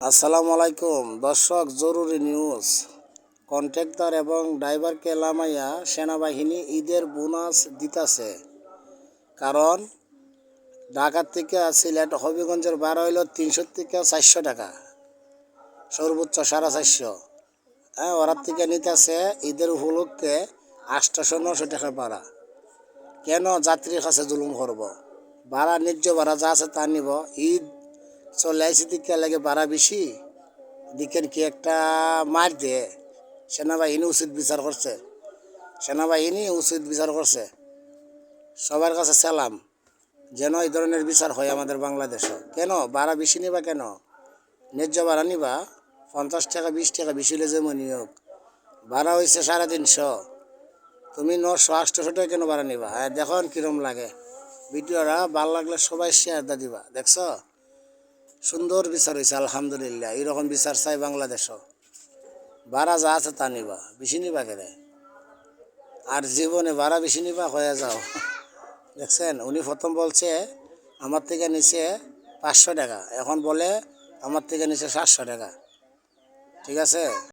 আসসালামু আলাইকুম দর্শক, জরুরি নিউজ। কন্ট্রাক্টর এবং ড্রাইভারকে লামাইয়া সেনাবাহিনী ঈদের বোনাস দিতেছে। কারণ ঢাকা থেকে সিলেট হবিগঞ্জের ভাড়া হইল 300 থেকে 400 টাকা, সর্বোচ্চ 450। হ্যাঁ, ওরার থেকে নিতেছে ঈদের উপলক্ষে 800-900 টাকা ভাড়া। কেন যাত্রীর কাছে জুলুম করব? ভাড়া ন্যায্য ভাড়া যা আছে তা নিব। ঈদ চলে আইসি দিকে লাগে ভাড়া বেশি দিকেন কি একটা মার দিয়ে। সেনাবাহিনী উচিত বিচার করছে, সেনাবাহিনী উচিত বিচার করছে। সবার কাছে সালাম, যেন এই ধরনের বিচার হয় আমাদের বাংলাদেশও। কেন ভাড়া বেশি নিবা? কেন ন্যায্য ভাড়া নিবা? 50 টাকা 20 টাকা বেশি হলে যেমন নিয়োগ, ভাড়া হয়েছে 350, তুমি 900-800 টাকা কেন ভাড়া নিবা? হ্যাঁ, দেখুন কিরম লাগে ভিডিওটা। ভালো লাগলে সবাই শেয়ার দা দিবা। দেখছ, সুন্দর বিচার হয়েছে আলহামদুলিল্লাহ। এইরকম বিচার চাই বাংলাদেশও। ভাড়া যা আছে তা নিবা, বেশি নিবা কেরে? আর জীবনে ভাড়া বেশি নিবা হয়ে যাও। দেখছেন, উনি প্রথম বলছে আমার থেকে নিচে 500 টাকা, এখন বলে আমার থেকে নিচে 700 টাকা। ঠিক আছে।